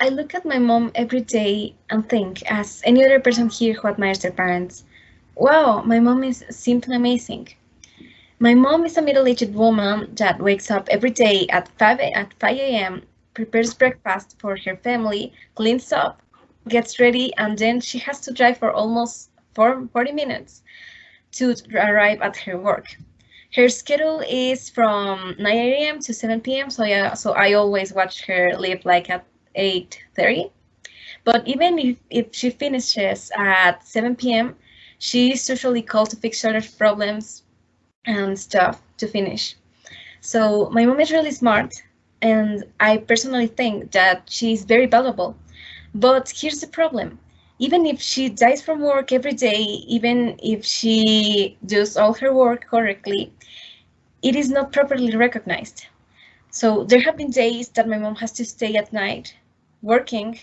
I look at my mom every day and think, as any other person here who admires their parents, wow, my mom is simply amazing. My mom is a middle-aged woman that wakes up every day at 5 a.m., prepares breakfast for her family, cleans up, gets ready, and then she has to drive for almost 40 minutes to arrive at her work. Her schedule is from 9 a.m. to 7 p.m., so I always watch her leave like at 8:30. But even if she finishes at 7 p.m., she is usually called to fix other problems and stuff to finish. So my mom is really smart, and I personally think that she's very valuable. But here's the problem. Even if she dies from work every day, even if she does all her work correctly, it is not properly recognized. So there have been days that my mom has to stay at night working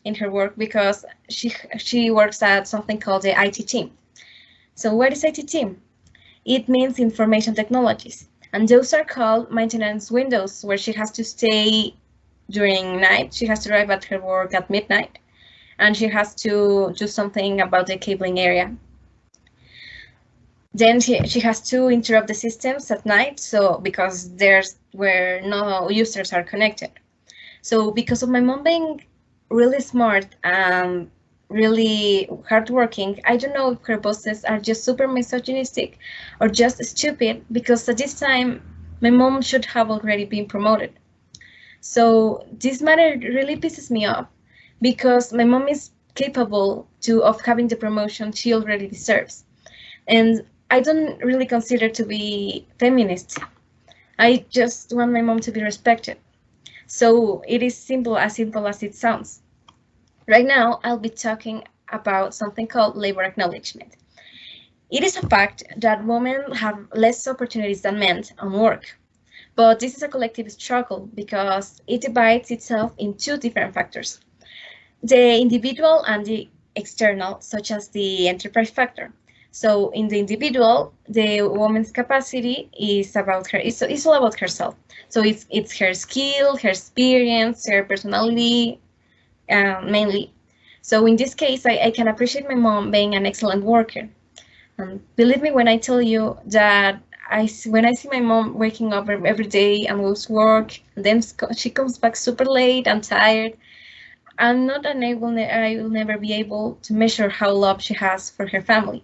in her work because she works at something called the IT team. So what is IT team? It means information technologies. And those are called maintenance windows, where she has to stay during night. She has to arrive at her work at midnight, and she has to do something about the cabling area. Then she has to interrupt the systems at night, so because there's where no users are connected. So because of my mom being really smart and really hardworking, I don't know if her bosses are just super misogynistic or just stupid, because at this time my mom should have already been promoted. So this matter really pisses me off, because my mom is capable of having the promotion she already deserves. And I don't really consider to be feminist. I just want my mom to be respected. So it is simple as it sounds. Right now, I'll be talking about something called labor acknowledgement. It is a fact that women have less opportunities than men on work. But this is a collective struggle because it divides itself in two different factors: the individual and the external, such as the enterprise factor. So in the individual, the woman's capacity is about her. It's all about herself. So it's her skill, her experience, her personality, mainly. So in this case, I can appreciate my mom being an excellent worker. Believe me when I tell you that when I see my mom waking up every day and goes to work, and then she comes back super late and tired, I'm not unable. I will never be able to measure how love she has for her family.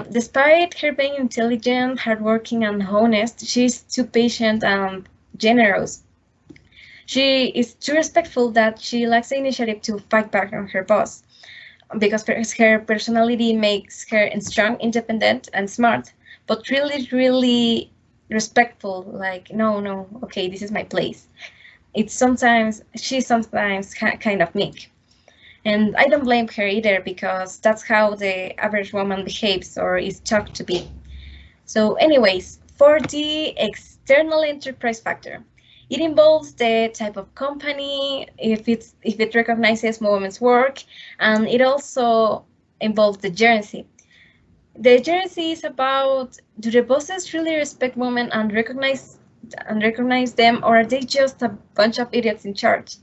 Despite her being intelligent, hardworking, and honest, she's too patient and generous. She is too respectful that she lacks the initiative to fight back on her boss, because her personality makes her strong, independent, and smart, but really, really respectful. Like, no, no, okay, this is my place. She's sometimes kind of meek. And I don't blame her either, because that's how the average woman behaves or is taught to be. So anyways, for the external enterprise factor, it involves the type of company, if it recognizes women's work, and it also involves the gerency. The gerency is about, do the bosses really respect women and recognize them, or are they just a bunch of idiots in charge?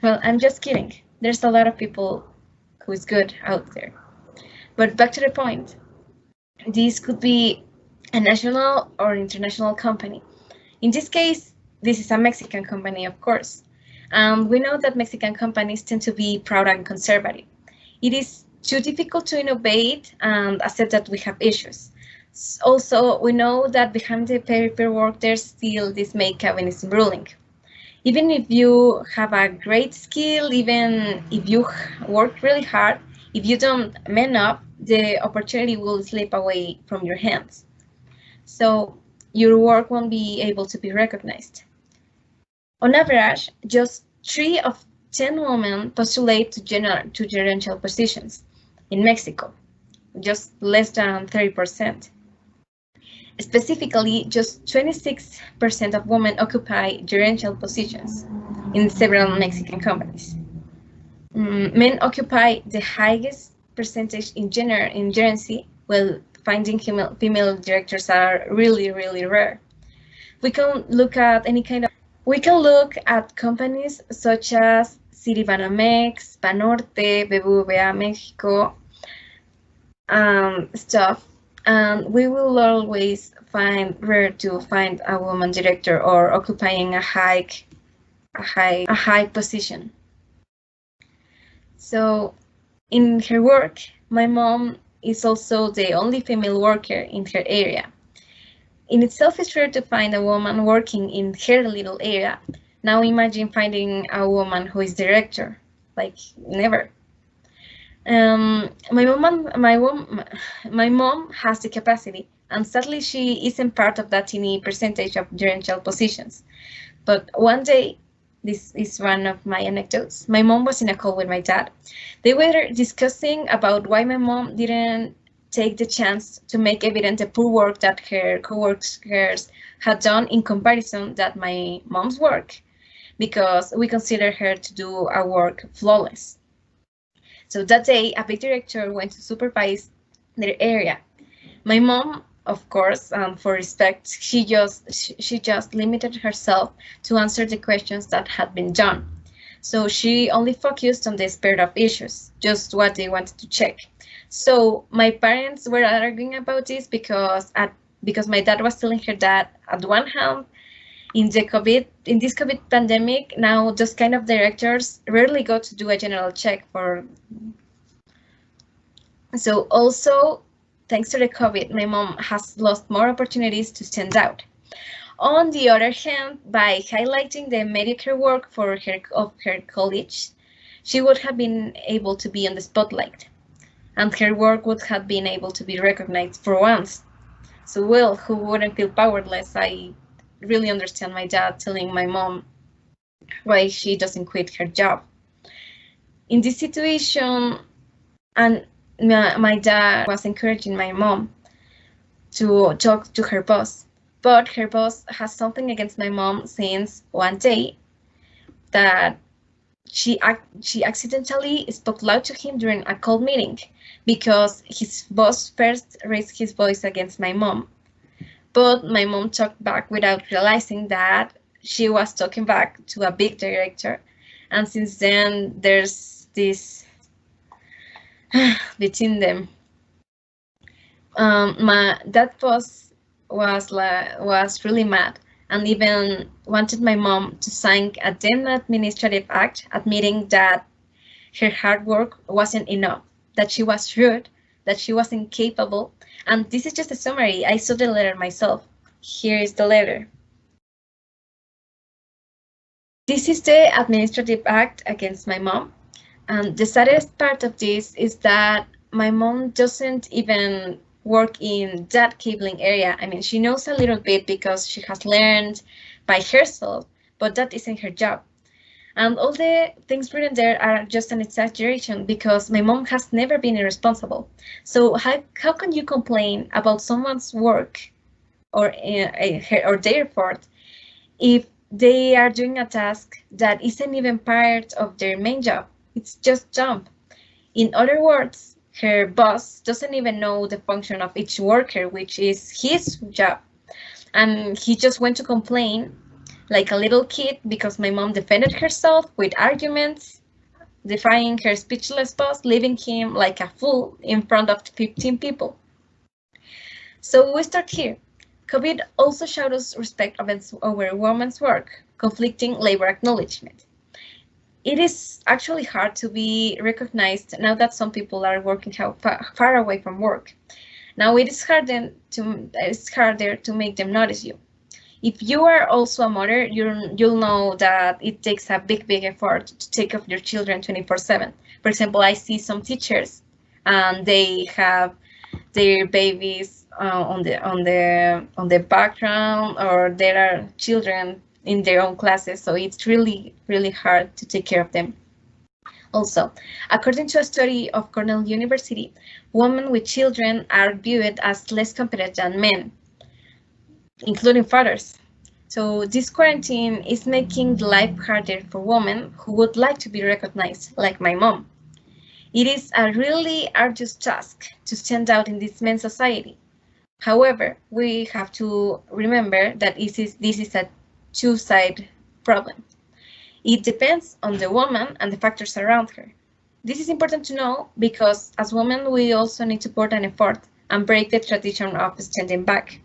Well, I'm just kidding. There's a lot of people who is good out there. But back to the point. This could be a national or international company. In this case, this is a Mexican company, of course. We know that Mexican companies tend to be proud and conservative. It is too difficult to innovate and accept that we have issues. Also, we know that behind the paperwork, there's still this make-chauvinism ruling. Even if you have a great skill, even if you work really hard, if you don't man up, the opportunity will slip away from your hands. So your work won't be able to be recognized. On average, just 3 of 10 women postulate to gerencial positions in Mexico, just less than 30%. Specifically, just 26% of women occupy gerencial positions in several Mexican companies. Men occupy the highest percentage in gerency, while finding female directors are really, really rare. We can look at any kind of We can look at companies such as Citibanamex, Banorte, BBVA Mexico, stuff, and we will always find rare to find a woman director or occupying a high position. So in her work, my mom is also the only female worker in her area. In itself, it's rare to find a woman working in her little area. Now imagine finding a woman who is director, like never. My mom has the capacity, and sadly she isn't part of that teeny percentage of gerencial positions. But one day, this is one of my anecdotes. My mom was in a call with my dad. They were discussing about why my mom didn't take the chance to make evident the poor work that her coworkers had done in comparison that my mom's work, because we consider her to do our work flawless. So that day, a big director went to supervise their area. My mom, of course, for respect, she just limited herself to answer the questions that had been done. So she only focused on the spirit of issues, just what they wanted to check. So my parents were arguing about this because my dad was telling her that at one hand, in this COVID pandemic, now those kind of directors rarely go to do a general check for. So also, thanks to the COVID, my mom has lost more opportunities to stand out. On the other hand, by highlighting the mediocre work of her colleagues, she would have been able to be on the spotlight, and her work would have been able to be recognized for once. So, well, who wouldn't feel powerless? I really understand my dad telling my mom why she doesn't quit her job. In this situation, and my dad was encouraging my mom to talk to her boss, but her boss has something against my mom since one day that she accidentally spoke loud to him during a call meeting because his boss first raised his voice against my mom. But my mom talked back without realizing that she was talking back to a big director. And since then, there's this between them. That boss was really mad and even wanted my mom to sign a then administrative act admitting that her hard work wasn't enough, that she was rude, that she was incapable. And this is just a summary. I saw the letter myself. Here is the letter. This is the administrative act against my mom. And the saddest part of this is that my mom doesn't even work in that cabling area. I mean, she knows a little bit because she has learned by herself, but that isn't her job. And all the things written there are just an exaggeration because my mom has never been irresponsible. So how can you complain about someone's work or their effort if they are doing a task that isn't even part of their main job? It's just dumb. In other words, her boss doesn't even know the function of each worker, which is his job. And he just went to complain like a little kid because my mom defended herself with arguments, defying her speechless boss, leaving him like a fool in front of 15 people. So we start here. COVID also showed us respect over women's work, conflicting labor acknowledgement. It is actually hard to be recognized now that some people are working far away from work. Now it is harder to make them notice you. If you are also a mother, you'll know that it takes a big effort to take care of your children 24/7. For example, I see some teachers and they have their babies on the background, or there are children in their own classes, so it's really hard to take care of them. Also, according to a study of Cornell University, women with children are viewed as less competent than men, including fathers. So this quarantine is making life harder for women who would like to be recognized, like my mom. It is a really arduous task to stand out in this men's society. However, we have to remember that this is a two-sided problem. It depends on the woman and the factors around her. This is important to know because as women, we also need to put an effort and break the tradition of standing back.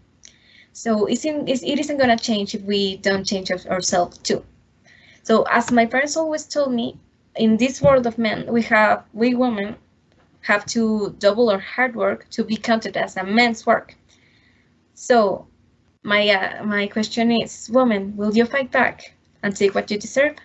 So it isn't going to change if we don't change ourselves too. So as my parents always told me, in this world of men, we women have to double our hard work to be counted as a man's work. So my question is, woman, will you fight back and take what you deserve?